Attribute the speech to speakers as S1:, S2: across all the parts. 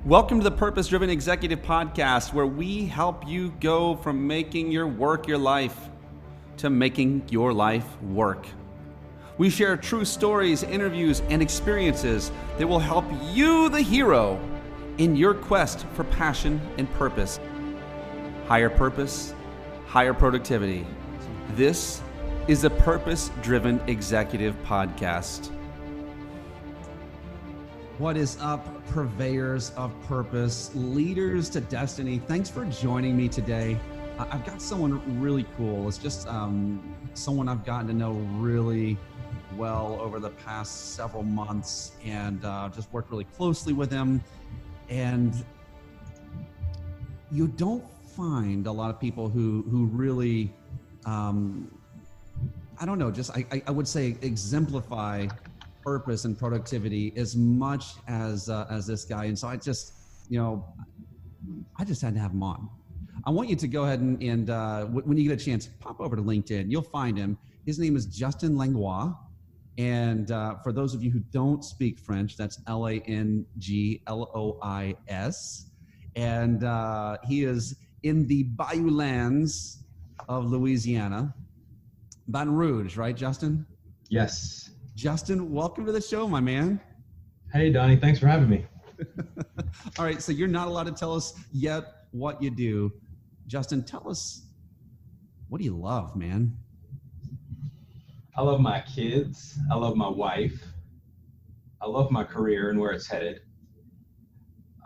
S1: Welcome to the Purpose Driven Executive Podcast, where we help you go from making your work your life to making your life work. We share true stories, interviews, and experiences that will help you, the hero, in your quest for passion and purpose. Higher purpose, higher productivity. This is the Purpose Driven Executive Podcast. What is up, purveyors of purpose, leaders to destiny? Thanks for joining me today. I've got someone really cool. It's just someone I've gotten to know really well over the past several months, and just worked really closely with him. And you don't find a lot of people who really, I would say exemplify purpose and productivity as much as this guy. And so I just had to have him on. I want you to go ahead and when you get a chance, pop over to LinkedIn. You'll find him. His name is Justin Langlois. And for those of you who don't speak French, that's Langlois. And he is in the Bayou lands of Louisiana. Baton Rouge, right, Justin?
S2: Yes.
S1: Justin, welcome to the show, my man.
S2: Hey, Donnie. Thanks for having me.
S1: All right, so you're not allowed to tell us yet what you do. Justin, tell us, what do you love, man?
S2: I love my kids. I love my wife. I love my career and where it's headed.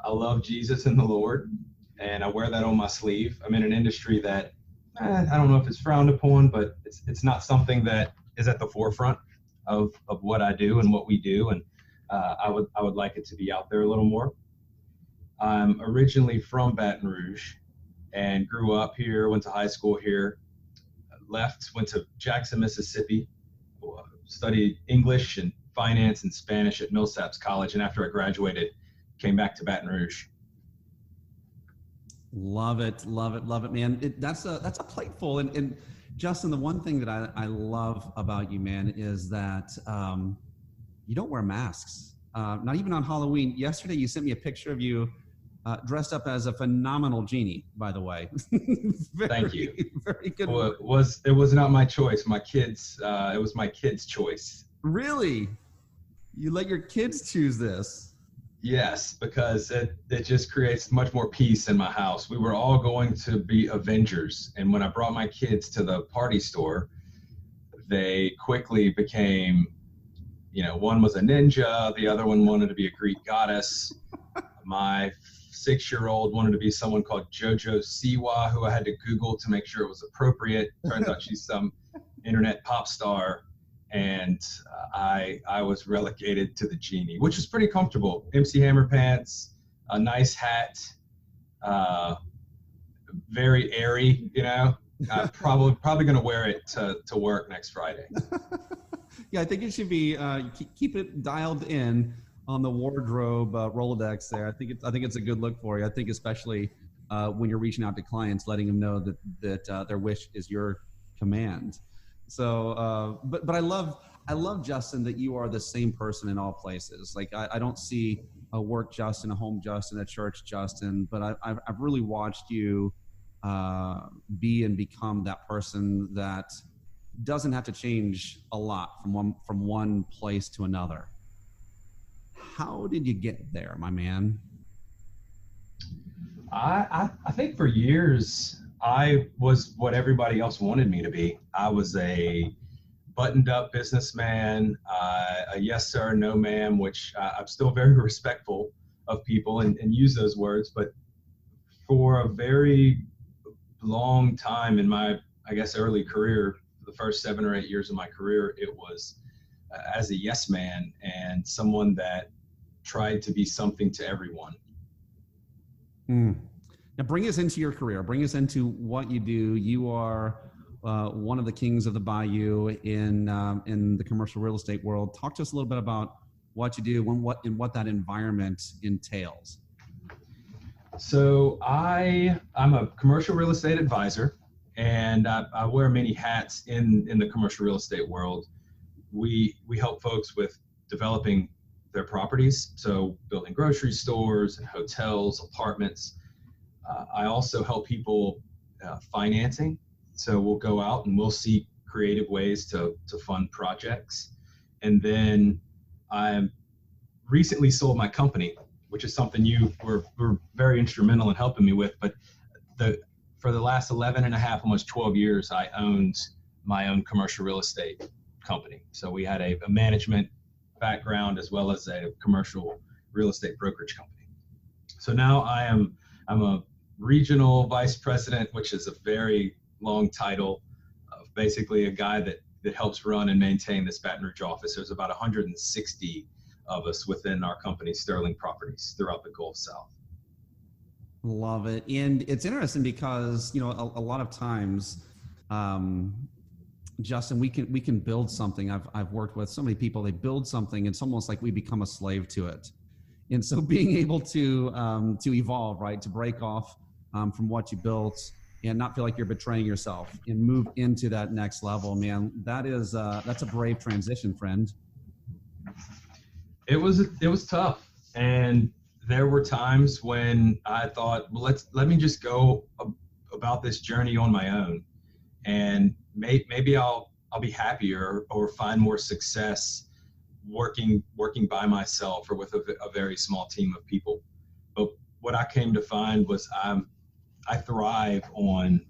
S2: I love Jesus and the Lord, and I wear that on my sleeve. I'm in an industry that, I don't know if it's frowned upon, but it's not something that is at the forefront of what I do and what we do, and I would like it to be out there a little more. I'm originally from Baton Rouge and grew up here, went to high school here, went to Jackson, Mississippi, studied English and finance and Spanish at Millsaps College, and after I graduated, came back to Baton Rouge.
S1: Love it, man. That's a plateful. And Justin, the one thing that I love about you, man, is that you don't wear masks, not even on Halloween. Yesterday, you sent me a picture of you dressed up as a phenomenal genie, by the way.
S2: Thank you.
S1: Very good.
S2: Well, it was not my choice. It was my kids' choice.
S1: Really? You let your kids choose this?
S2: Yes, because it just creates much more peace in my house. We were all going to be Avengers, and when I brought my kids to the party store, they quickly became, one was a ninja, the other one wanted to be a Greek goddess. My 6-year-old wanted to be someone called JoJo Siwa, who I had to Google to make sure it was appropriate. Turns out she's some internet pop star. And I was relegated to the genie, which was pretty comfortable. MC Hammer pants, a nice hat, very airy, probably going to wear it to work next Friday.
S1: Yeah, I think it should be, keep it dialed in on the wardrobe Rolodex there. I think it's a good look for you. I think especially when you're reaching out to clients, letting them know that their wish is your command. So, but I love Justin, that you are the same person in all places. Like I don't see a work Justin, a home Justin, a church Justin, but I've really watched you be and become that person that doesn't have to change a lot from one place to another. How did you get there, my man?
S2: I think for years I was what everybody else wanted me to be. I was a buttoned-up businessman, a yes sir, no ma'am, which I'm still very respectful of people and use those words. But for a very long time in my, early career, the first 7 or 8 years of my career, it was as a yes man and someone that tried to be something to everyone.
S1: Now bring us into your career. Bring us into what you do. You are one of the kings of the Bayou in the commercial real estate world. Talk to us a little bit about what you do and what that environment entails.
S2: So I'm a commercial real estate advisor, and I wear many hats in the commercial real estate world. We help folks with developing their properties. So building grocery stores and hotels, apartments. I also help people financing. So we'll go out and we'll seek creative ways to fund projects. And then I recently sold my company, which is something you were very instrumental in helping me with. But for the last 11 and a half, almost 12 years, I owned my own commercial real estate company. So we had a management background as well as a commercial real estate brokerage company. So now I'm a regional vice president, which is a very long title of basically a guy that helps run and maintain this Baton Rouge office. There's about 160 of us within our company, Sterling Properties, throughout the Gulf South.
S1: Love it. And it's interesting because, you know, a lot of times, Justin, we can build something. I've worked with so many people, they build something, it's almost like we become a slave to it. And so being able to evolve, right, to break off from what you built and not feel like you're betraying yourself and move into that next level, man, that's a brave transition, friend.
S2: It was tough. And there were times when I thought, well, let me just go about this journey on my own, and maybe I'll be happier or find more success working by myself or with a very small team of people. But what I came to find was I thrive on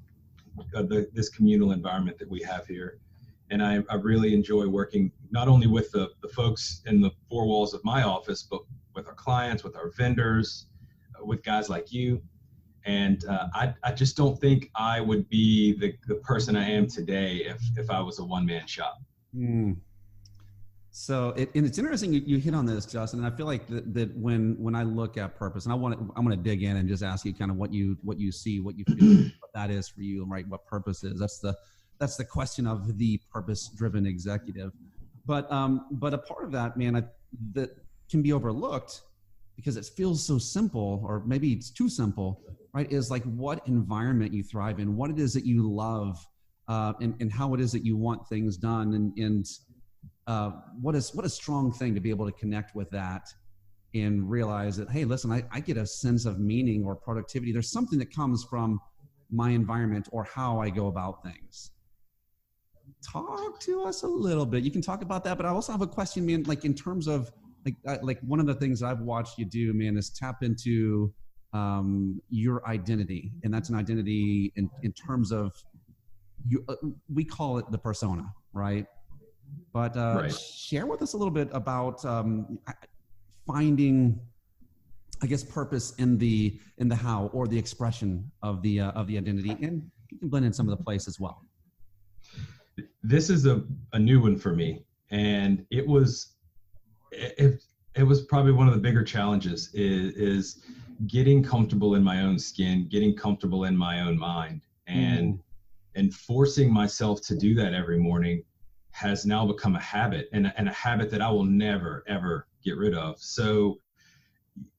S2: this communal environment that we have here. And I really enjoy working not only with the folks in the four walls of my office, but with our clients, with our vendors, with guys like you. And I just don't think I would be the person I am today if I was a one-man shop.
S1: Mm. So and it's interesting you hit on this, Justin. And I feel like that when I look at purpose, and I'm going to dig in and just ask you kind of what you see, what you feel, what that is for you, right? What purpose is. That's the question of the purpose-driven executive. But a part of that, man, that can be overlooked because it feels so simple, or maybe it's too simple, right? Is like what environment you thrive in, what it is that you love, and how it is that you want things done, and what a strong thing to be able to connect with that and realize that, hey, listen, I get a sense of meaning or productivity. There's something that comes from my environment or how I go about things. Talk to us a little bit. You can talk about that, but I also have a question, man, like in terms of like one of the things I've watched you do, man, is tap into your identity. And that's an identity in terms of you, we call it the persona, right? But
S2: right.
S1: Share with us a little bit about finding, I guess, purpose in the how or the expression of the identity, and you can blend in some of the place as well.
S2: This is a new one for me, and it was probably one of the bigger challenges is getting comfortable in my own skin, getting comfortable in my own mind, and forcing myself to do that every morning has now become a habit, and a habit that I will never, ever get rid of. So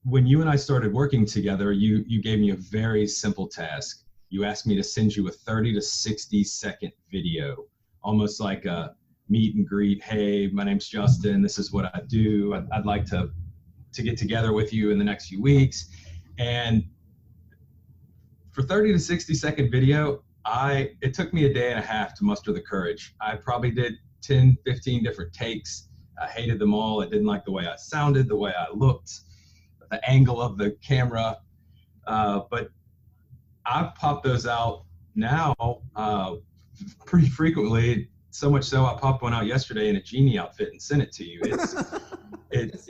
S2: when you and I started working together, you gave me a very simple task. You asked me to send you a 30 to 60 second video, almost like a meet and greet. Hey, my name's Justin. This is what I do. I'd like to get together with you in the next few weeks. And for 30 to 60 second video, it took me a day and a half to muster the courage. I probably did 10, 15 different takes. I hated them all. I didn't like the way I sounded, the way I looked, the angle of the camera. But I've popped those out now pretty frequently. So much so, I popped one out yesterday in a genie outfit and sent it to you. It's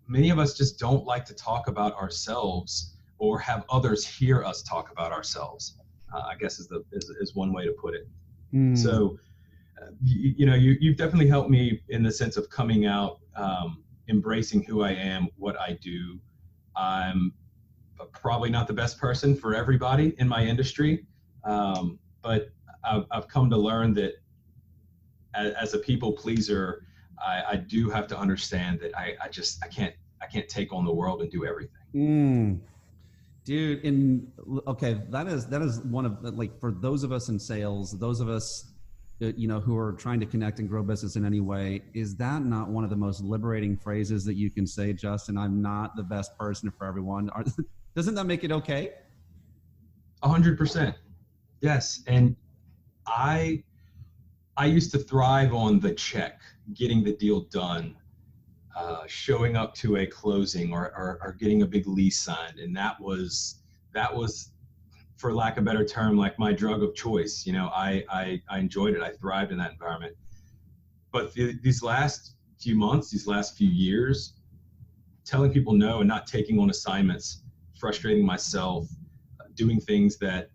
S2: many of us just don't like to talk about ourselves or have others hear us talk about ourselves. I guess is one way to put it. So, you've definitely helped me in the sense of coming out, embracing who I am, what I do. I'm probably not the best person for everybody in my industry, but I've come to learn that as a people pleaser, I do have to understand that I can't take on the world and do everything.
S1: Dude, okay, that is one of the, like, for those of us in sales, those of us who are trying to connect and grow business in any way, is that not one of the most liberating phrases that you can say, Justin? I'm not the best person for everyone. Doesn't that make it okay?
S2: 100%. Yes. And I used to thrive on the check, getting the deal done, showing up to a closing or getting a big lease signed. And that was, for lack of a better term, like my drug of choice. I enjoyed it. I thrived in that environment. But these last few months, these last few years, telling people no and not taking on assignments, frustrating myself, doing things that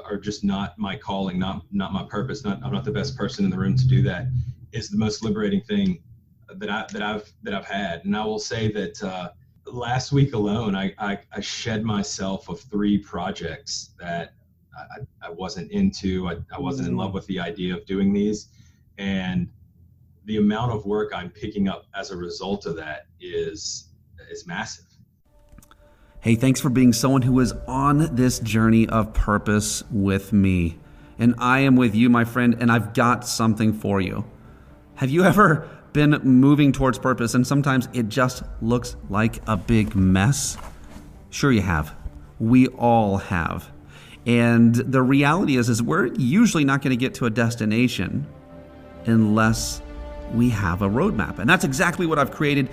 S2: are just not my calling, not my purpose. I'm not the best person in the room to do that, is the most liberating thing that I've had. And I will say that last week alone, I shed myself of 3 projects that I wasn't into. I wasn't in love with the idea of doing these, and the amount of work I'm picking up as a result of that is massive.
S3: Hey, thanks for being someone who is on this journey of purpose with me. And I am with you, my friend, and I've got something for you. Have you ever been moving towards purpose and sometimes it just looks like a big mess? Sure you have. We all have. And the reality is we're usually not going to get to a destination unless we have a roadmap. And that's exactly what I've created.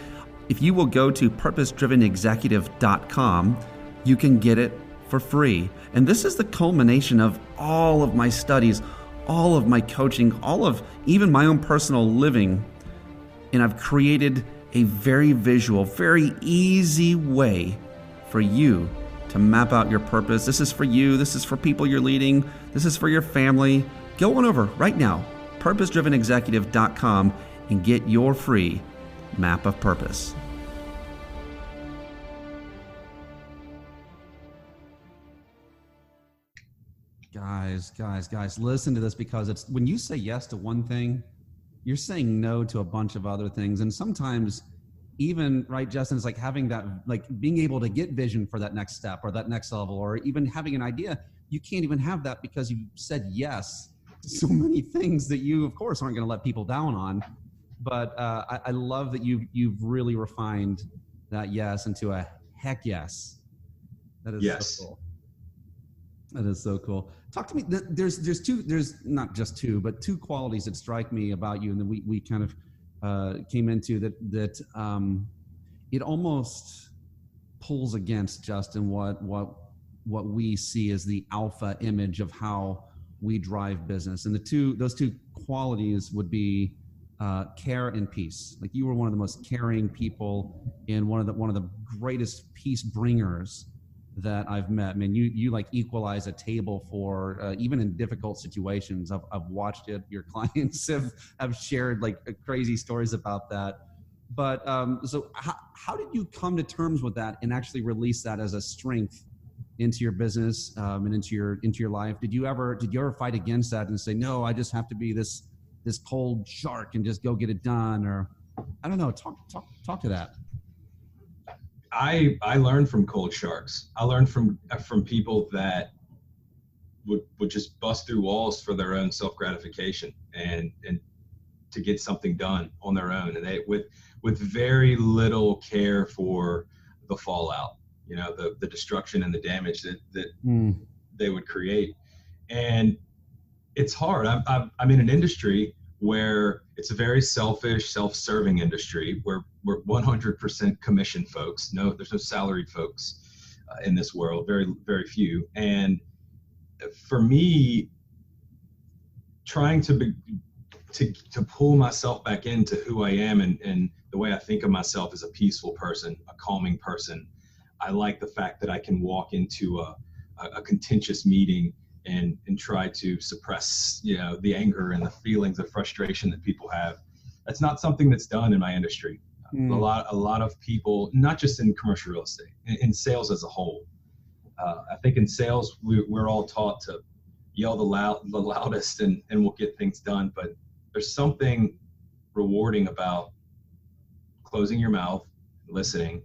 S3: If you will go to purposedrivenexecutive.com, you can get it for free. And this is the culmination of all of my studies, all of my coaching, all of even my own personal living. And I've created a very visual, very easy way for you to map out your purpose. This is for you. This is for people you're leading. This is for your family. Go on over right now, purposedrivenexecutive.com, and get your free map of purpose.
S1: Guys, listen to this, because it's when you say yes to one thing, you're saying no to a bunch of other things. And sometimes even, right, Justin, it's like having that, like being able to get vision for that next step or that next level, or even having an idea. You can't even have that because you said yes to so many things that you, of course, aren't going to let people down on. But I love that you've really refined that yes into a heck yes. That is
S2: yes.
S1: So cool. That is so cool. Talk to me. There's not just 2, but 2 qualities that strike me about you, and then we kind of came into that it almost pulls against, Justin, what we see as the alpha image of how we drive business. And those two qualities would be care and peace. Like, you were one of the most caring people and one of the greatest peace bringers that I've met. I mean, you like equalize a table for even in difficult situations. I've watched it. Your clients have shared like crazy stories about that. But so how did you come to terms with that and actually release that as a strength into your business and into your life? Did you ever fight against that and say, no, I just have to be this cold shark and just go get it done? Or I don't know, talk to that.
S2: I learned from cold sharks. I learned from people that would just bust through walls for their own self-gratification and to get something done on their own, and they with very little care for the fallout, the destruction and the damage that they would create. And it's hard. I'm in an industry where it's a very selfish, self-serving industry where we're 100% commission folks. No, there's no salaried folks in this world, very, very few. And for me, trying to pull myself back into who I am and the way I think of myself as a peaceful person, a calming person, I like the fact that I can walk into a contentious meeting and try to suppress, the anger and the feelings of frustration that people have. That's not something that's done in my industry. A lot of people, not just in commercial real estate, in sales as a whole. I think in sales, we're all taught to yell the loudest and we'll get things done. But there's something rewarding about closing your mouth, listening,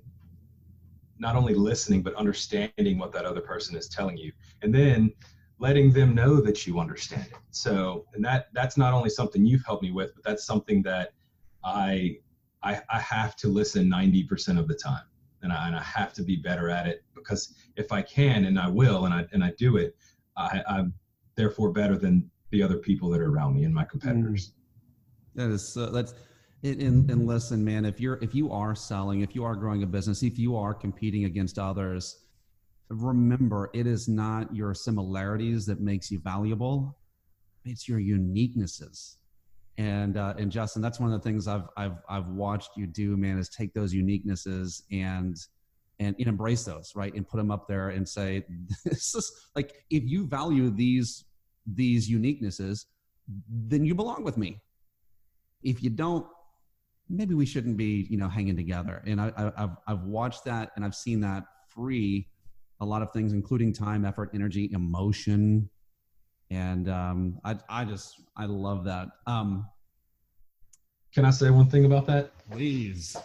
S2: not only listening, but understanding what that other person is telling you. And then letting them know that you understand it. So, and that's not only something you've helped me with, but that's something that I have to listen 90% of the time, and I have to be better at it, because if I can, and I will, and I do it, I'm therefore better than the other people that are around me and my competitors.
S1: That is that's it. And listen, man, if you are selling, if you are growing a business, if you are competing against others, remember, it is not your similarities that makes you valuable; it's your uniquenesses. And Justin, that's one of the things I've watched you do, man, is take those uniquenesses and embrace those, right, and put them up there and say, this is like, if you value these uniquenesses, then you belong with me. If you don't, maybe we shouldn't be, hanging together. And I've watched that, and I've seen that free a lot of things, including time, effort, energy, emotion. And I love that.
S2: Can I say one thing about that?
S1: Please.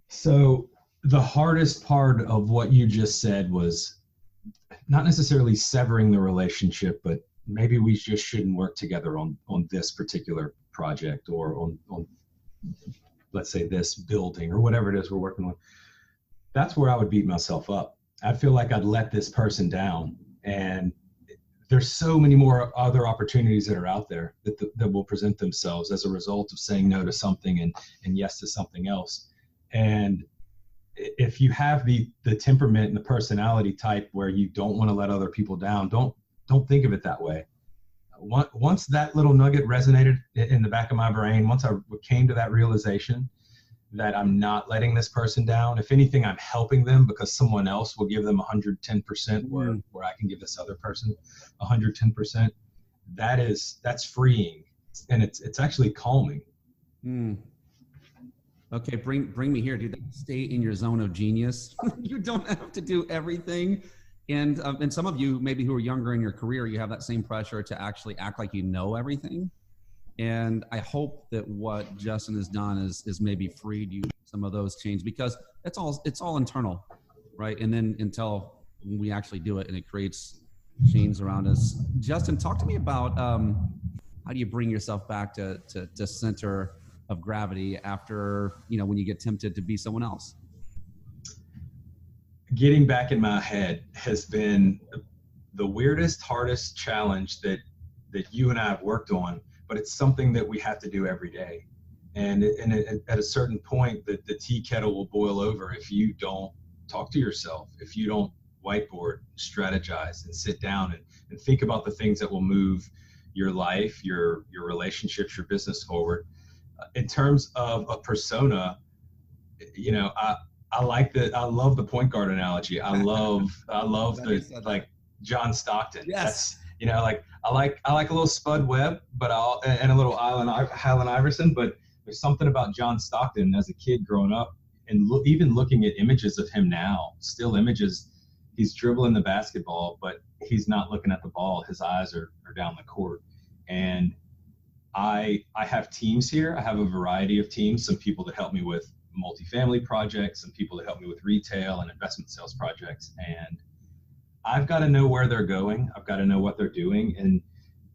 S2: So the hardest part of what you just said was not necessarily severing the relationship, but maybe we just shouldn't work together on this particular project, or on let's say this building, or whatever it is we're working on. That's where I would beat myself up. I'd feel like I'd let this person down, and there's so many more other opportunities that are out there that will present themselves as a result of saying no to something and yes to something else. And if you have the temperament and the personality type where you don't want to let other people down, don't think of it that way. Once that little nugget resonated in the back of my brain, once I came to that realization that I'm not letting this person down, if anything, I'm helping them, because someone else will give them 110% where I can give this other person 110%. That's freeing, and it's actually calming.
S1: Okay, bring me here, dude. Stay in your zone of genius. You don't have to do everything. And some of you, maybe who are younger in your career, you have that same pressure to actually act like you know everything. And I hope that what Justin has done is maybe freed you some of those chains, because it's all internal, right? And then until we actually do it, and it creates chains around us. Justin, talk to me about how do you bring yourself back to center of gravity after, when you get tempted to be someone else?
S2: Getting back in my head has been the weirdest, hardest challenge that you and I have worked on, but it's something that we have to do every day. And at a certain point, the tea kettle will boil over if you don't talk to yourself, if you don't whiteboard, strategize, and sit down and think about the things that will move your life, your relationships, your business forward. In terms of a persona, I love the point guard analogy. I love the, like, John Stockton.
S1: Yes.
S2: That's, I like a little Spud Webb, and a little Allen Iverson, but there's something about John Stockton as a kid growing up, and even looking at images of him now, still images, he's dribbling the basketball, but he's not looking at the ball. His eyes are down the court. And I have teams here. I have a variety of teams, some people that help me with multifamily projects, some people that help me with retail and investment sales projects. And I've got to know where they're going. I've got to know what they're doing.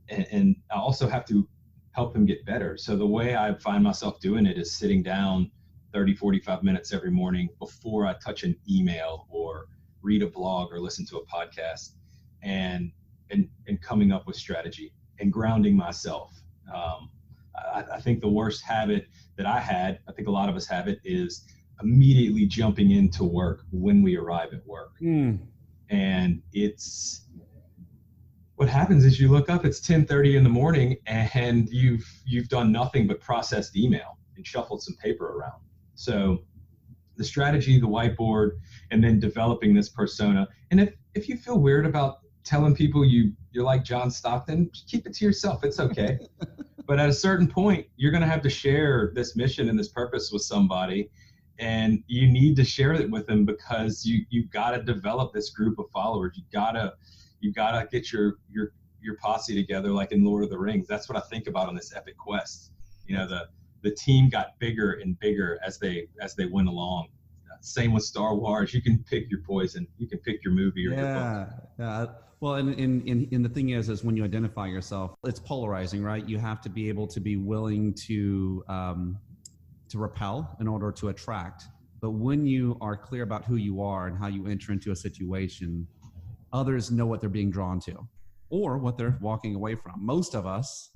S2: And I also have to help them get better. So the way I find myself doing it is sitting down 30, 45 minutes every morning before I touch an email or read a blog or listen to a podcast, and coming up with strategy and grounding myself. I think the worst habit that I think a lot of us have it, is immediately jumping into work when we arrive at work. And what happens is you look up, it's 10:30 in the morning, and you've done nothing but processed email and shuffled some paper around. So the strategy, the whiteboard, and then developing this persona. And if you feel weird about telling people you're like John Stockton, just keep it to yourself. It's okay. But at a certain point, you're going to have to share this mission and this purpose with somebody, and you need to share it with them, because you've got to develop this group of followers. You've got to get your posse together, like in Lord of the Rings. That's what I think about on this epic quest. The team got bigger and bigger as they went along. Same with Star Wars. You can pick your poison. You can pick your movie or your book.
S1: Yeah. Well, and the thing is when you identify yourself, it's polarizing, right? You have to be able to be willing to repel in order to attract. But when you are clear about who you are and how you enter into a situation, others know what they're being drawn to or what they're walking away from. Most of us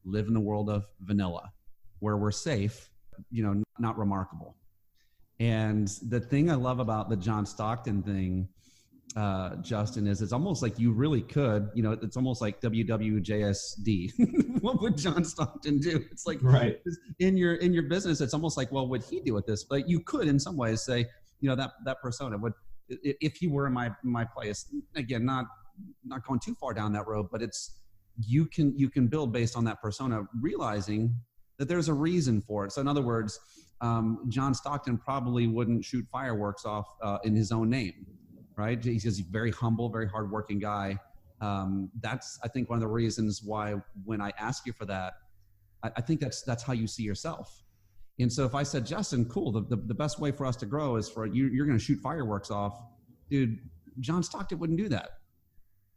S1: live in the world of vanilla, where we're safe, not remarkable. And the thing I love about the John Stockton thing, Justin, is it's almost like you really could, it's almost like WWJSD. What would John Stockton do? It's like,
S2: right.
S1: In your business, it's almost like, well, what would he do with this? But you could, in some ways, say, that persona would, if he were in my place, again, not going too far down that road, but you can build based on that persona, realizing that there's a reason for it. So in other words, John Stockton probably wouldn't shoot fireworks off in his own name, right? He's a very humble, very hardworking guy. That's, I think, one of the reasons why when I ask you for that, I think that's how you see yourself. And so if I said, Justin, cool, the best way for us to grow is for you're going to shoot fireworks off, dude, John Stockton wouldn't do that.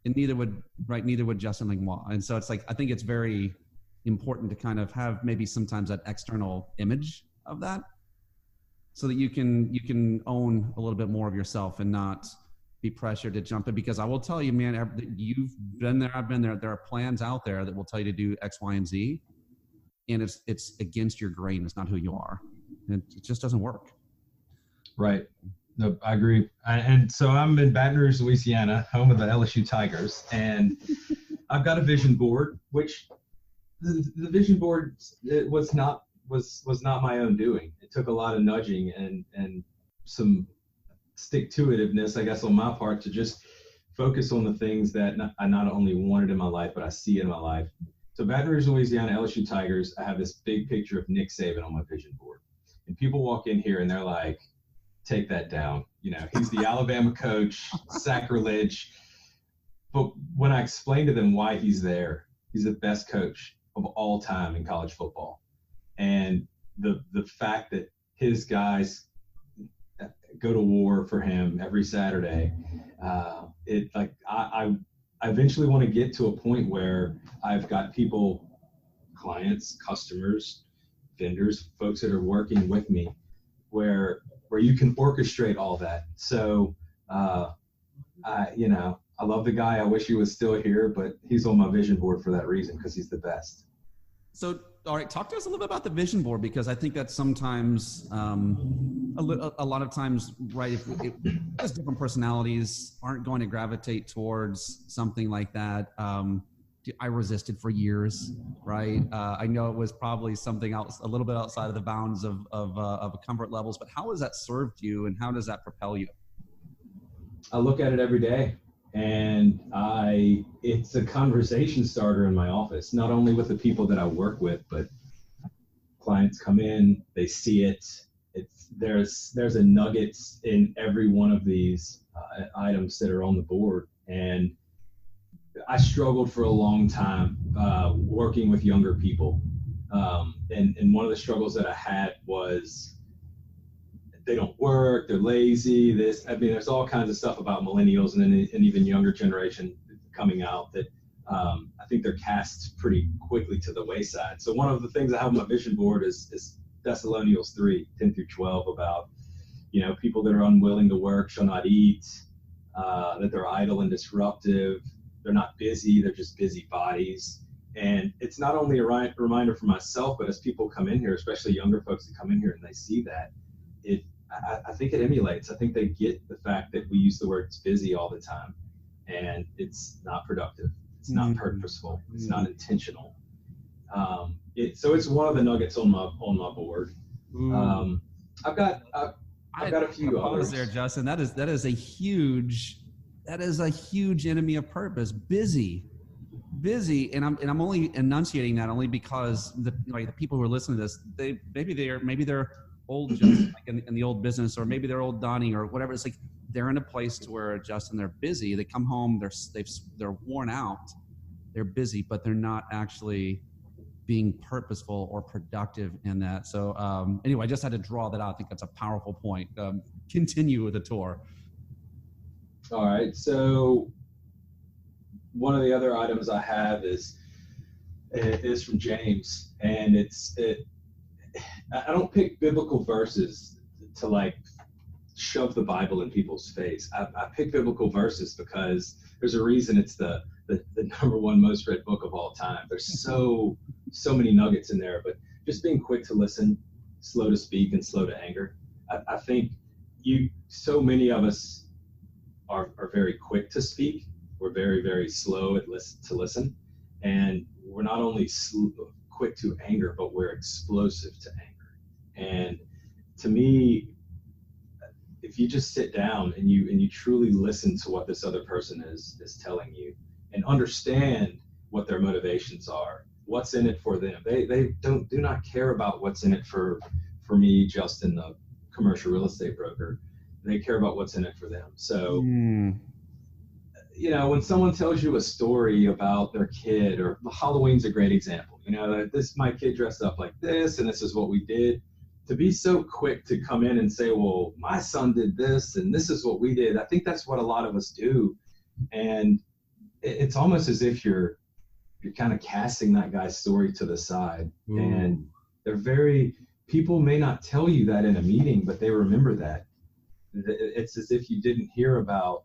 S1: And neither would Justin Langlois. And so it's like, I think it's very important to kind of have maybe sometimes that external image of that so that you can own a little bit more of yourself and not be pressured to jump in. Because I will tell you, man, you've been there, I've been there. There are plans out there that will tell you to do X, Y, and Z. And it's against your grain. It's not who you are. And it just doesn't work.
S2: Right. No, I agree. And so I'm in Baton Rouge, Louisiana, home of the LSU Tigers. And I've got a vision board, which the vision board was not my own doing. It took a lot of nudging and some stick-to-itiveness, I guess, on my part to just focus on the things that I not only wanted in my life, but I see in my life. So Baton Rouge, Louisiana, LSU Tigers, I have this big picture of Nick Saban on my vision board. And people walk in here and they're like, take that down. He's the Alabama coach, sacrilege. But when I explain to them why he's there, he's the best coach of all time in college football. And the fact that his guys go to war for him every Saturday, I eventually want to get to a point where I've got people, clients, customers, vendors, folks that are working with me, where you can orchestrate all that. So, I love the guy. I wish he was still here, but he's on my vision board for that reason, because he's the best.
S1: So, all right, talk to us a little bit about the vision board, because I think that sometimes, a lot of times, right, because different personalities aren't going to gravitate towards something like that. I resisted for years, right? I know it was probably something else, a little bit outside of the bounds of comfort levels, but how has that served you and how does that propel you?
S2: I look at it every day, and it's a conversation starter in my office, not only with the people that I work with, but clients come in, they see it. There's a nugget in every one of these items that are on the board. And I struggled for a long time working with younger people. And one of the struggles that I had was they don't work, they're lazy, there's all kinds of stuff about millennials and even younger generation coming out that I think they're cast pretty quickly to the wayside. So one of the things I have on my vision board is Thessalonians 3, 10 through 12 about, people that are unwilling to work shall not eat, that they're idle and disruptive. They're not busy, they're just busy bodies. And it's not only a reminder for myself, but as people come in here, especially younger folks that come in here and they see that, I think it emulates. I think they get the fact that we use the word busy all the time, and it's not productive. It's not purposeful. It's not intentional. So it's one of the nuggets on my board. I've got a few others
S1: there, Justin. That is a huge enemy of purpose. Busy, and I'm only enunciating that only because the people who are listening to this, maybe they're old Justin, like in the old business, or maybe they're old Donnie or whatever. It's like they're in a place to where, Justin, they're busy. They come home, they're worn out, they're busy, but they're not actually being purposeful or productive in that. So anyway, I just had to draw that out. I think that's a powerful point. continue with the tour.
S2: All right. So one of the other items I have is from James, and I don't pick biblical verses to like shove the Bible in people's face. I pick biblical verses because there's a reason it's the number one most read book of all time. There's so many nuggets in there, but just being quick to listen, slow to speak, and slow to anger. I think so many of us are very quick to speak. We're very, very slow to listen. And we're not only quick to anger, but we're explosive to anger. And to me, if you just sit down and you truly listen to what this other person is telling you and understand what their motivations are, what's in it for them. They do not care about what's in it for me, Justin, the commercial real estate broker. They care about what's in it for them. So, you know, when someone tells you a story about their kid, or Halloween's a great example, you know, my kid dressed up like this and this is what we did. To be so quick to come in and say, well, my son did this and this is what we did. I think that's what a lot of us do. And it's almost as if you're kind of casting that guy's story to the side. Ooh. And people may not tell you that in a meeting, but they remember that. It's as if you didn't hear about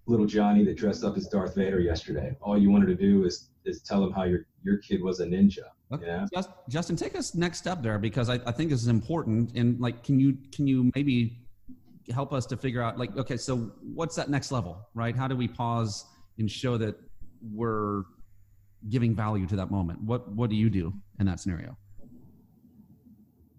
S2: little Johnny that dressed up as Darth Vader yesterday. All you wanted to do is tell him how your kid was a ninja.
S1: Okay.
S2: Yeah?
S1: Justin, take us next step there, because I think this is important. And like, can you maybe help us to figure out, like, okay, so what's that next level, right? How do we pause and show that we're giving value to that moment? What do you do in that scenario?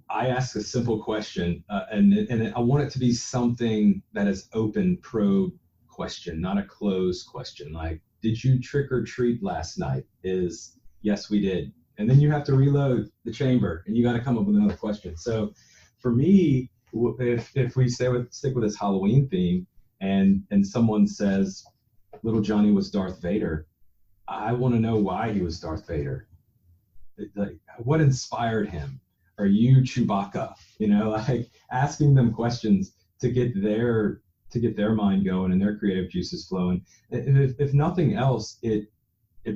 S2: I ask a simple question, and I want it to be something that is open, probe question, not a closed question. Like, did you trick or treat last night? Is yes, we did. And then you have to reload the chamber, and you got to come up with another question. So for me, if we stick with this Halloween theme, and someone says little Johnny was Darth Vader, I want to know why he was Darth Vader. Like, what inspired him? Are you Chewbacca? You know, like asking them questions to get their mind going and their creative juices flowing. If nothing else, it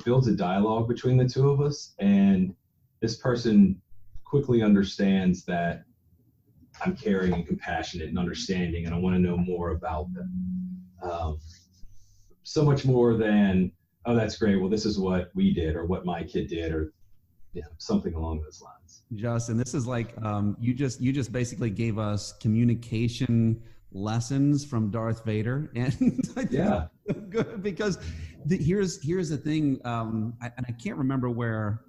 S2: builds a dialogue between the two of us, and this person quickly understands that I'm caring and compassionate and understanding, and I want to know more about them. So much more than, oh, that's great, well, this is what we did, or what my kid did, or something along those lines.
S1: Justin, this is like you just basically gave us communication lessons from Darth Vader, and
S2: yeah,
S1: good, because here's the thing, and I can't remember where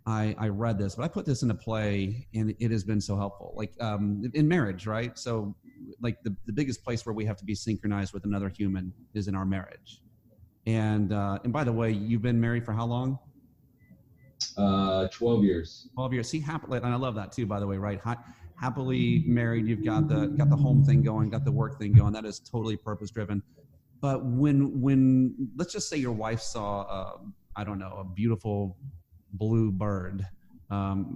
S1: I read this, but I put this into play, and it has been so helpful. Like in marriage, right? So like the biggest place where we have to be synchronized with another human is in our marriage. And by the way, you've been married for how long?
S2: 12 years.
S1: 12 years. See, happily, and I love that too, by the way, right? Happily married, you've got the home thing going, got the work thing going. That is totally purpose driven. But when let's just say your wife saw a beautiful blue bird,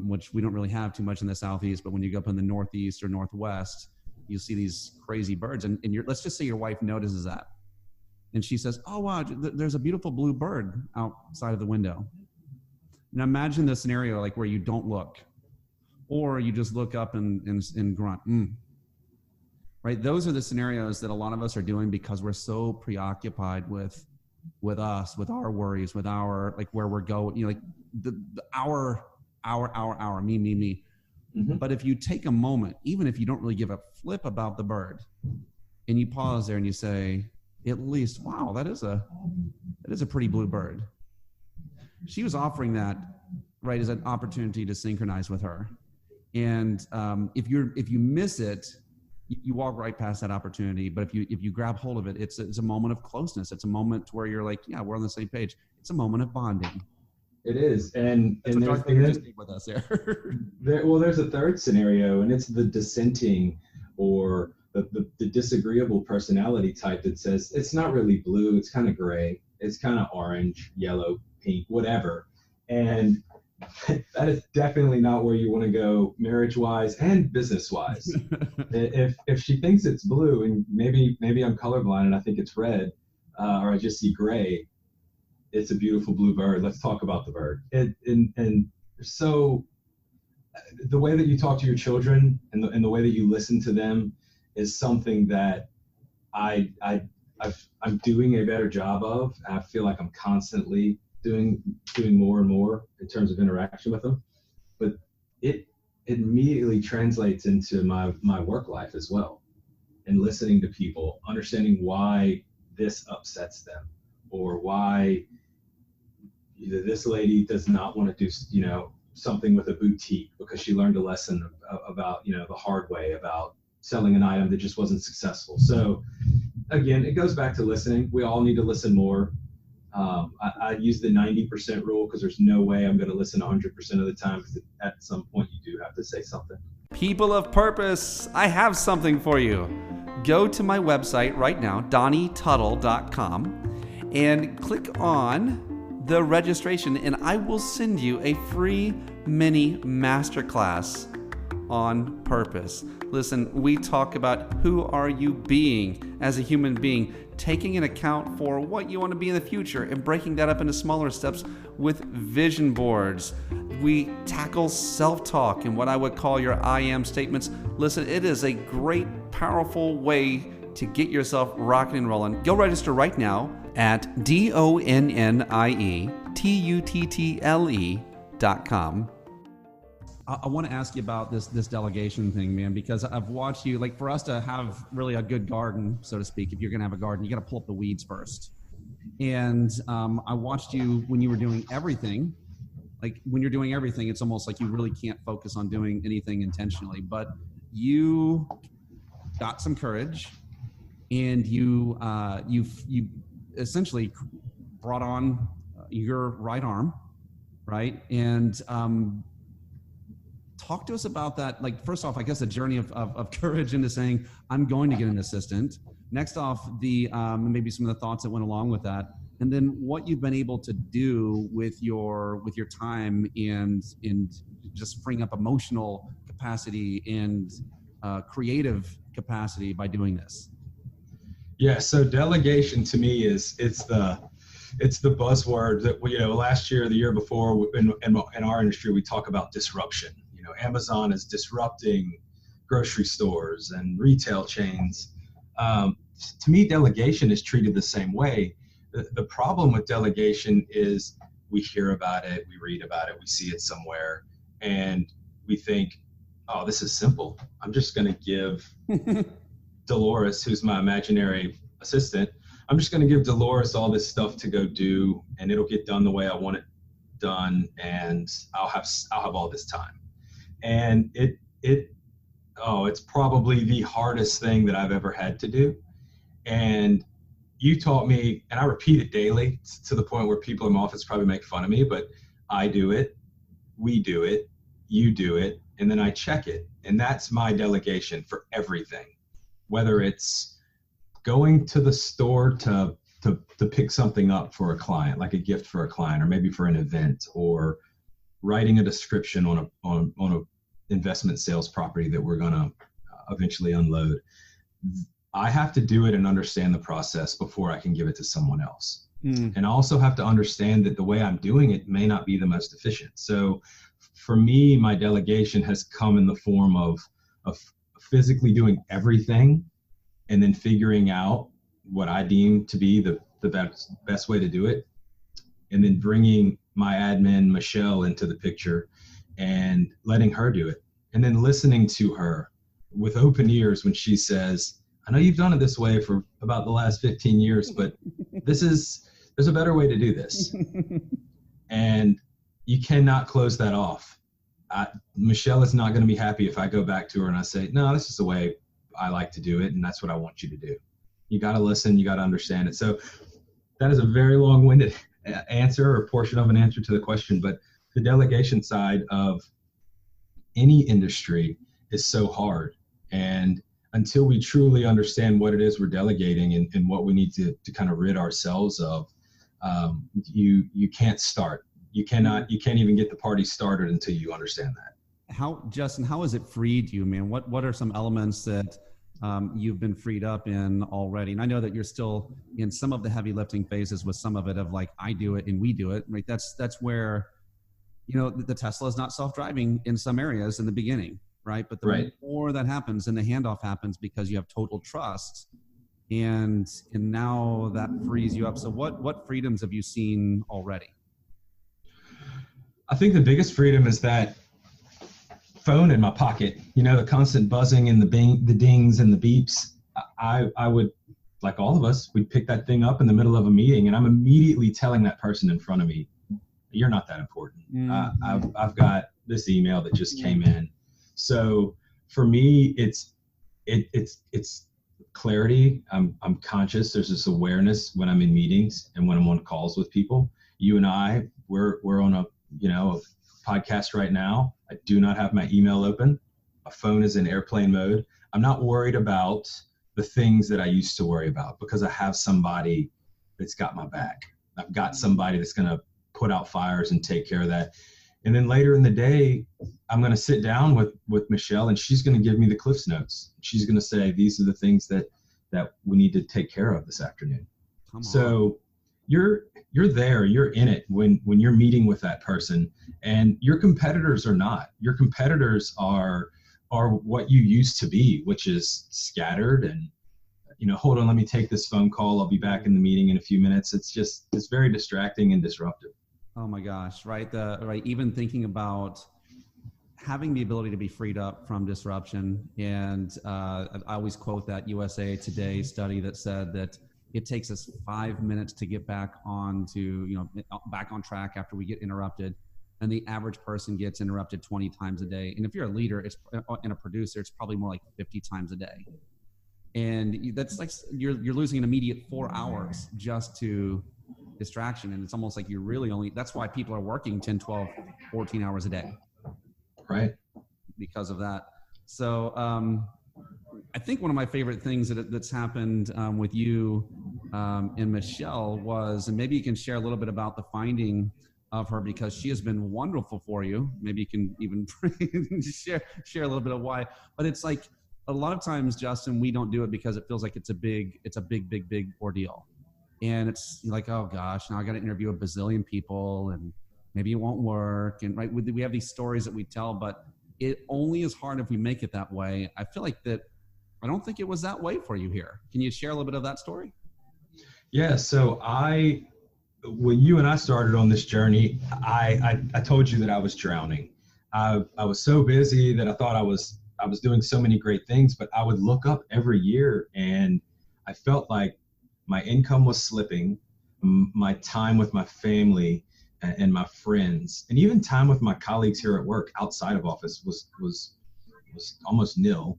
S1: which we don't really have too much in the Southeast, but when you go up in the Northeast or Northwest, you see these crazy birds, and let's just say your wife notices that, and she says, "Oh wow, there's a beautiful blue bird outside of the window." Now imagine the scenario like where you don't look, or you just look up and grunt. Right? Those are the scenarios that a lot of us are doing because we're so preoccupied with us, with our worries, with our, like, where we're going, like the our, me. Mm-hmm. But if you take a moment, even if you don't really give a flip about the bird, and you pause there and you say, at least, wow, that is a pretty blue bird. She was offering that, right, as an opportunity to synchronize with her. And if you miss it, you walk right past that opportunity. But if you grab hold of it, it's a moment of closeness. It's a moment where you're like, yeah, we're on the same page. It's a moment of bonding.
S2: It is, and
S1: Darth Vader just did with us there.
S2: There's a third scenario, and it's the dissenting or the disagreeable personality type that says it's not really blue, it's kind of gray, it's kind of orange, yellow, pink, whatever. And that is definitely not where you want to go marriage-wise and business-wise. If she thinks it's blue, and maybe I'm colorblind and I think it's red, or I just see gray, it's a beautiful blue bird. Let's talk about the bird. And so the way that you talk to your children and the way that you listen to them is something that I'm doing a better job of. I feel like I'm constantly doing more and more in terms of interaction with them, but it immediately translates into my work life as well, and listening to people, understanding why this upsets them, or why either this lady does not want to do something with a boutique because she learned a lesson about the hard way about selling an item that just wasn't successful. So again, it goes back to listening. We all need to listen more. I use the 90% rule because there's no way I'm going to listen 100% of the time, because at some point you do have to say something.
S3: People of purpose, I have something for you. Go to my website right now, donnietuttle.com, and click on the registration, and I will send you a free mini masterclass on purpose. Listen, we talk about who are you being as a human being, taking an account for what you want to be in the future and breaking that up into smaller steps with vision boards. We tackle self-talk and what I would call your I am statements. Listen, it is a great, powerful way to get yourself rocking and rolling. Go register right now at DONNIETUTTLE.com.
S1: I want to ask you about this delegation thing, man, because I've watched you, like, for us to have really a good garden, so to speak, if you're going to have a garden, you got to pull up the weeds first. And I watched you when you were doing everything. Like, when you're doing everything, it's almost like you really can't focus on doing anything intentionally. But you got some courage, and you essentially brought on your right arm, right? And talk to us about that. Like, first off, I guess the journey of courage into saying, I'm going to get an assistant. Next off, the maybe some of the thoughts that went along with that. And then what you've been able to do with your time and just freeing up emotional capacity and creative capacity by doing this.
S2: Yeah. So delegation to me it's the buzzword that last year, the year before, in our industry, we talk about disruption. Amazon is disrupting grocery stores and retail chains. To me, delegation is treated the same way. The problem with delegation is we hear about it, we read about it, we see it somewhere, and we think, oh, this is simple. I'm just going to give Dolores, who's my imaginary assistant, I'm just going to give Dolores all this stuff to go do, and it'll get done the way I want it done, and I'll have all this time. And it's probably the hardest thing that I've ever had to do. And you taught me, and I repeat it daily to the point where people in my office probably make fun of me, but I do it, we do it, you do it, and then I check it. And that's my delegation for everything, whether it's going to the store to pick something up for a client, like a gift for a client, or maybe for an event, or writing a description on a investment sales property that we're going to eventually unload. I have to do it and understand the process before I can give it to someone else. And I also have to understand that the way I'm doing it may not be the most efficient. So for me, my delegation has come in the form of physically doing everything and then figuring out what I deem to be the best way to do it, and then bringing my admin, Michelle, into the picture and letting her do it, and then listening to her with open ears when she says, I know you've done it this way for about the last 15 years, but there's a better way to do this. And you cannot close that off. Michelle is not going to be happy if I go back to her and I say, no, this is the way I like to do it, and that's what I want you to do. You got to listen, you got to understand it. So that is a very long-winded answer, or portion of an answer to the question, but the delegation side of any industry is so hard. And until we truly understand what it is we're delegating and what we need to kind of rid ourselves of, you can't start. You can't even get the party started until you understand that.
S1: Justin, how has it freed you, man? What are some elements that you've been freed up in already? And I know that you're still in some of the heavy lifting phases with some of it of like, I do it and we do it, right? That's where, the Tesla is not self-driving in some areas in the beginning, right? But the more that happens and the handoff happens because you have total trust, and now that frees you up. So what freedoms have you seen already?
S2: I think the biggest freedom is that phone in my pocket, the constant buzzing and the dings and the beeps. I would, like all of us, we'd pick that thing up in the middle of a meeting, and I'm immediately telling that person in front of me, you're not that important. I've got this email that just came in. So for me, it's clarity. I'm conscious. There's this awareness when I'm in meetings and when I'm on calls with people. You and I, we're on a podcast right now. I do not have my email open. My phone is in airplane mode. I'm not worried about the things that I used to worry about because I have somebody that's got my back. I've got somebody that's going to put out fires and take care of that. And then later in the day, I'm going to sit down with Michelle, and she's going to give me the Cliff's Notes. She's going to say, these are the things that we need to take care of this afternoon. So you're there, you're in it when you're meeting with that person, and your competitors are not. Your competitors are what you used to be, which is scattered and, hold on, let me take this phone call. I'll be back in the meeting in a few minutes. It's very distracting and disruptive.
S1: Oh my gosh. Right. Even thinking about having the ability to be freed up from disruption. And I always quote that USA Today study that said that it takes us 5 minutes to get back on track after we get interrupted. And the average person gets interrupted 20 times a day. And if you're a leader and a producer, it's probably more like 50 times a day. And that's like, you're losing an immediate 4 hours just to distraction. And it's almost like you're really that's why people are working 10, 12, 14 hours a day.
S2: Right.
S1: Because of that. So I think one of my favorite things that's happened with you and Michelle was, and maybe you can share a little bit about the finding of her, because she has been wonderful for you. Maybe you can even share a little bit of why. But it's like a lot of times, Justin, we don't do it because it feels like it's a big ordeal. And it's like, oh gosh, now I got to interview a bazillion people and maybe it won't work. And right, we have these stories that we tell, but it only is hard if we make it that way. I feel like I don't think it was that way for you here. Can you share a little bit of that story?
S2: Yeah. So when you and I started on this journey, I told you that I was drowning. I was so busy that I thought I was doing so many great things, but I would look up every year and I felt like my income was slipping, my time with my family and my friends, and even time with my colleagues here at work outside of office was almost nil.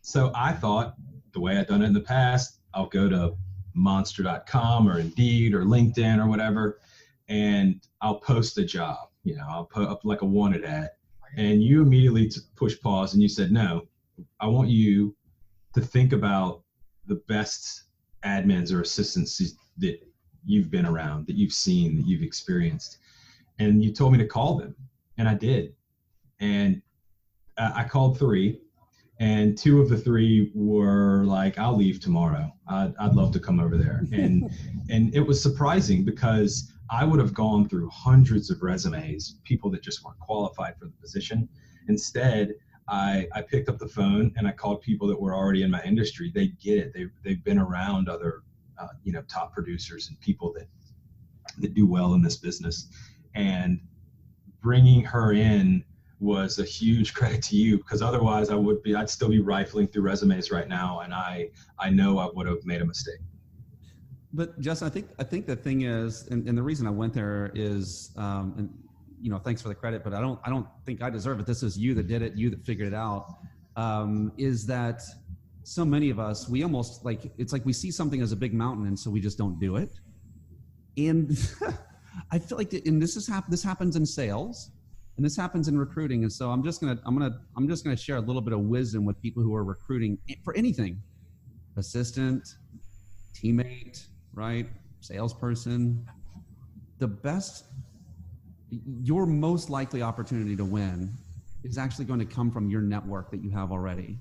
S2: So I thought, the way I'd done it in the past, I'll go to monster.com or Indeed or LinkedIn or whatever, and I'll post a job. I'll put up like a wanted ad. And you immediately push pause and you said, no, I want you to think about the best admins or assistants that you've been around, that you've seen, that you've experienced. And you told me to call them. And I did. And I called 3, and 2 of the 3 were like, I'll leave tomorrow. I'd love to come over there. And it was surprising because I would have gone through hundreds of resumes, people that just weren't qualified for the position. Instead, I picked up the phone and I called people that were already in my industry. They get it. They've been around other, top producers and people that do well in this business. And bringing her in was a huge credit to you, because otherwise I'd still be rifling through resumes right now. And I know I would have made a mistake.
S1: But Justin, I think the thing is, and the reason I went there is, and thanks for the credit, but I don't think I deserve it. This is you that did it, you that figured it out. Is that so many of us, we almost it's like we see something as a big mountain, and so we just don't do it. And I feel like, and this happens in sales, and this happens in recruiting. And so I'm just gonna share a little bit of wisdom with people who are recruiting for anything, assistant, teammate, right? Salesperson. The best your most likely opportunity to win is actually going to come from your network that you have already.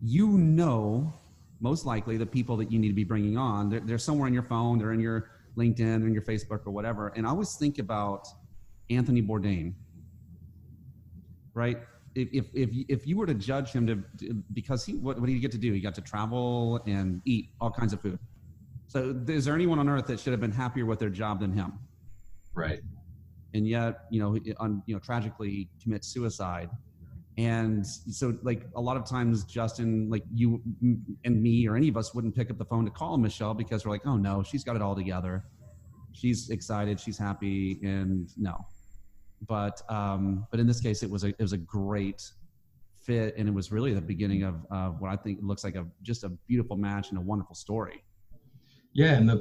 S1: You know, most likely the people that you need to be bringing on, they're somewhere in your phone, they're in your LinkedIn or in your Facebook or whatever. And I always think about Anthony Bourdain, right? If you were to judge him because what did he get to do? He got to travel and eat all kinds of food. So is there anyone on earth that should have been happier with their job than him?
S2: Right.
S1: And yet, tragically commit suicide. And so like a lot of times, Justin, like you and me or any of us wouldn't pick up the phone to call Michelle because we're like, oh no, she's got it all together. She's excited. She's happy. And no, but in this case, it was a great fit. And it was really the beginning of what I think looks like just a beautiful match and a wonderful story.
S2: Yeah. And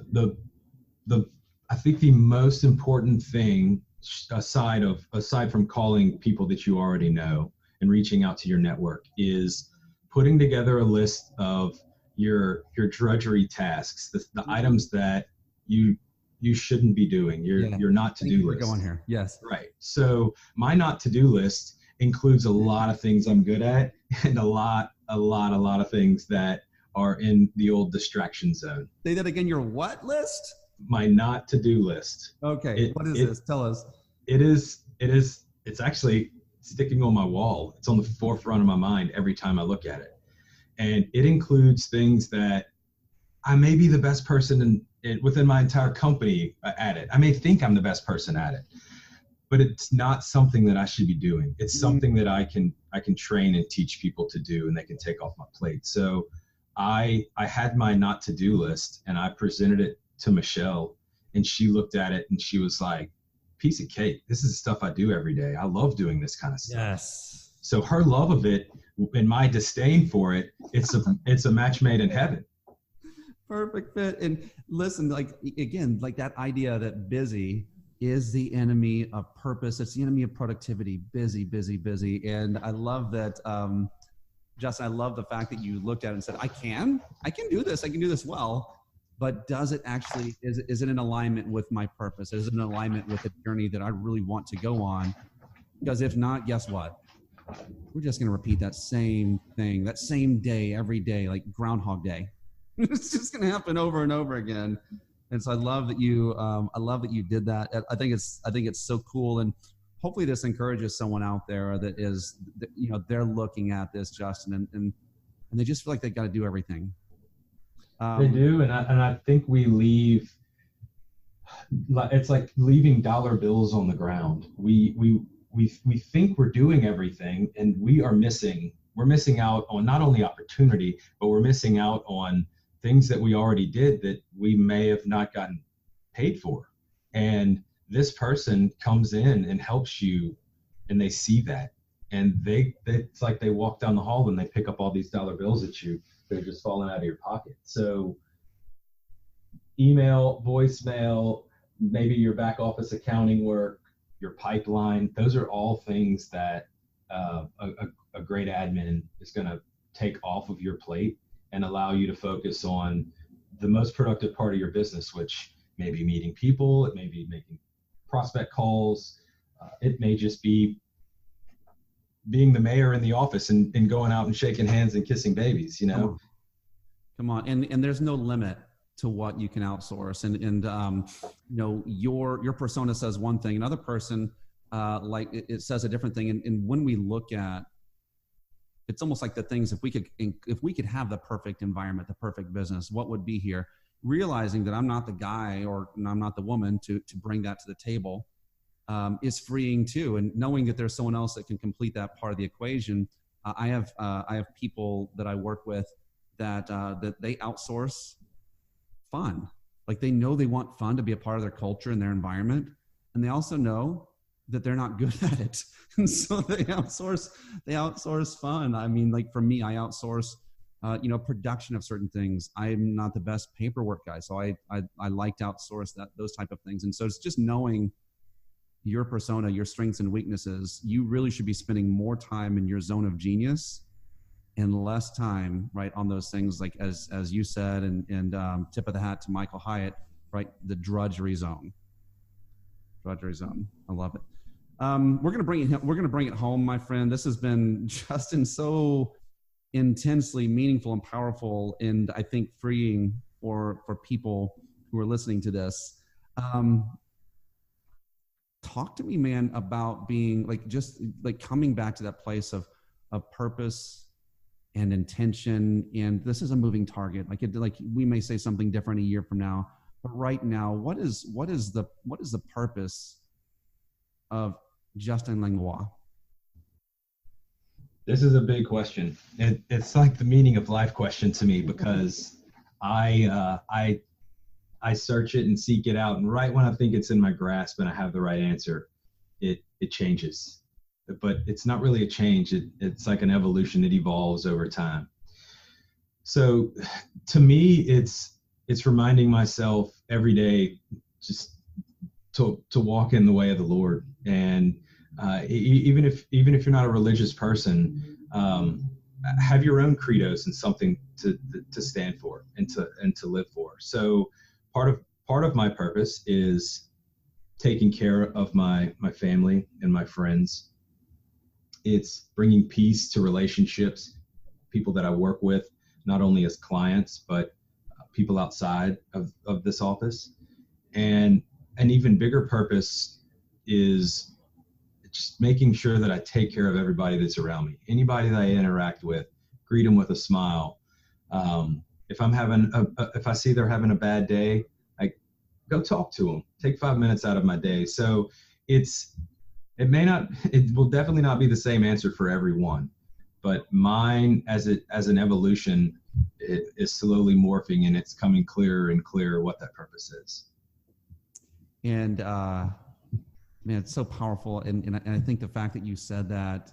S2: I think the most important thing aside from calling people that you already know and reaching out to your network is putting together a list of your drudgery tasks, the items that you shouldn't be doing, your not to-do list.
S1: Going here. Yes.
S2: Right. So my not to-do list includes a lot of things I'm good at and a lot of things that are in the old distraction zone.
S1: Say that again. Your what list?
S2: My not to-do list.
S1: Okay. What is this? Tell us.
S2: It's actually sticking on my wall. It's on the forefront of my mind every time I look at it. And it includes things that I may be the best person within my entire company at it. I may think I'm the best person at it, but it's not something that I should be doing. It's something that I can train and teach people to do, and they can take off my plate. So I had my not to do list and I presented it to Michelle, and she looked at it and she was like, piece of cake. This is the stuff I do every day. I love doing this kind of stuff.
S1: Yes.
S2: So her love of it and my disdain for it, it's a match made in heaven.
S1: Perfect fit. And listen, like, again, like that idea that busy is the enemy of purpose. It's the enemy of productivity. Busy, busy, busy. And I love that, Justin, I love the fact that you looked at it and said, I can do this. I can do this well. But does it actually, is it in alignment with my purpose? Is it in alignment with the journey that I really want to go on? Because if not, guess what? We're just going to repeat that same thing, that same day, every day, like Groundhog Day. It's just going to happen over and over again. And so I love that you did that. I think it's so cool. And hopefully this encourages someone out there that is, they're looking at this, Justin, and they just feel like they got to do everything.
S2: They do, and I think we leave. It's like leaving dollar bills on the ground. We think we're doing everything, and we're missing out on not only opportunity, but we're missing out on things that we already did that we may have not gotten paid for. And this person comes in and helps you, and they see that, and it's like they walk down the hall and they pick up all these dollar bills at you. They're just falling out of your pocket. So email, voicemail, maybe your back office accounting work, your pipeline, those are all things that a great admin is going to take off of your plate and allow you to focus on the most productive part of your business, which may be meeting people, it may be making prospect calls, it may just be being the mayor in the office and going out and shaking hands and kissing babies,
S1: Come on. And there's no limit to what you can outsource. And your persona says one thing, another person, it says a different thing. And when we look at, it's almost like the things, if we could have the perfect environment, the perfect business, what would be here? Realizing that I'm not the guy or I'm not the woman to bring that to the table. Is freeing too, and knowing that there's someone else that can complete that part of the equation. I have people that I work with that they outsource fun. Like they know they want fun to be a part of their culture and their environment, and they also know that they're not good at it, and so they outsource fun. I mean, like for me, I outsource production of certain things. I'm not the best paperwork guy, so I like to outsource those type of things. And so it's just knowing your persona, your strengths and weaknesses. You really should be spending more time in your zone of genius and less time, right, on those things, like as you said, and tip of the hat to Michael Hyatt, right, the drudgery zone. drudgery zone. I love it. We're gonna bring it home, my friend. This has been, Justin, so intensely meaningful and powerful, and I think freeing for people who are listening to this. Talk to me, man, about being just coming back to that place of purpose and intention. And this is a moving target. We may say something different a year from now, but right now, what is the purpose of Justin Langlois?
S2: This is a big question. It's like the meaning of life question to me, because I search it and seek it out, and right when I think it's in my grasp and I have the right answer, it changes. But it's not really a change. It's like an evolution. It evolves over time. So to me, it's reminding myself every day just to walk in the way of the Lord. And even if you're not a religious person, have your own credos and something to stand for and to live for. So part of my purpose is taking care of my family and my friends. It's bringing peace to relationships, people that I work with, not only as clients, but people outside of this office. And an even bigger purpose is just making sure that I take care of everybody that's around me. Anybody that I interact with, greet them with a smile. If I see they're having a bad day, I go talk to them. Take 5 minutes out of my day. So it will definitely not be the same answer for everyone, but mine, as an evolution, it is slowly morphing, and it's coming clearer and clearer what that purpose is.
S1: And man, it's so powerful. And I think the fact that you said that,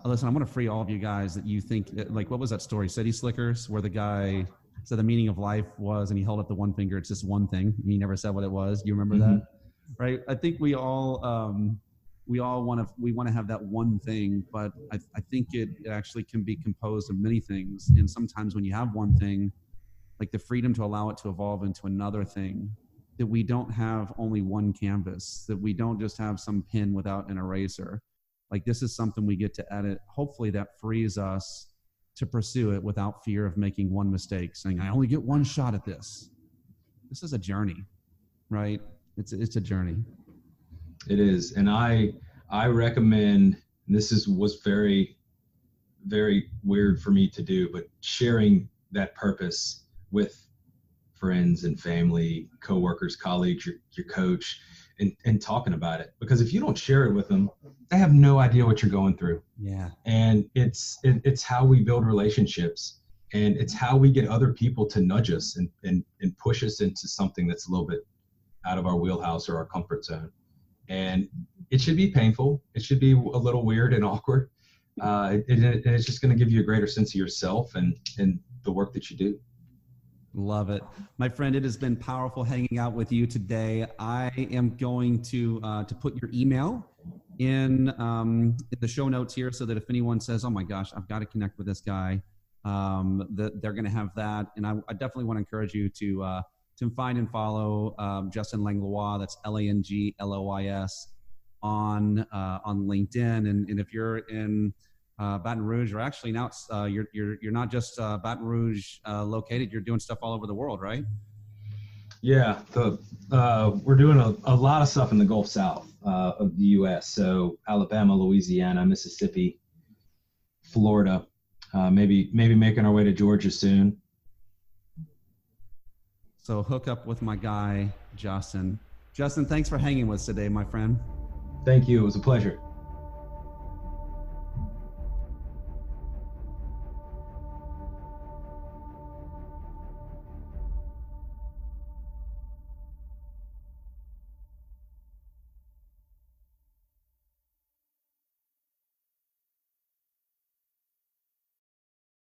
S1: listen, I'm going to free all of you guys that you think, what was that story, City Slickers, where the guy said the meaning of life was, and he held up the one finger, it's just one thing. He never said what it was. You remember that? Right? I think we all want to have that one thing, but I think it actually can be composed of many things. And sometimes when you have one thing, like the freedom to allow it to evolve into another thing, that we don't have only one canvas, that we don't just have some pen without an eraser. Like, this is something we get to edit. Hopefully that frees us to pursue it without fear of making one mistake, saying, I only get one shot at this. This is a journey, right? It's a journey.
S2: It is. And I recommend, this was very, very weird for me to do, but sharing that purpose with friends and family, coworkers, colleagues, your coach, and talking about it. Because if you don't share it with them, they have no idea what you're going through.
S1: Yeah.
S2: And it's how we build relationships, and it's how we get other people to nudge us and push us into something that's a little bit out of our wheelhouse or our comfort zone. And it should be painful. It should be a little weird and awkward. And it's just going to give you a greater sense of yourself and the work that you do.
S1: Love it. My friend, it has been powerful hanging out with you today. I am going to put your email in the show notes here, so that if anyone says, oh my gosh, I've got to connect with this guy, that they're going to have that. And I definitely want to encourage you to find and follow Justin Langlois. That's Langlois on LinkedIn. And if you're in Baton Rouge, or actually now it's, you're not just Baton Rouge located, you're doing stuff all over the world, right?
S2: Yeah, we're doing a lot of stuff in the Gulf South of the U.S. So Alabama, Louisiana, Mississippi, Florida, maybe making our way to Georgia soon.
S1: So hook up with my guy, Justin. Justin, thanks for hanging with us today, my friend.
S2: Thank you. It was a pleasure.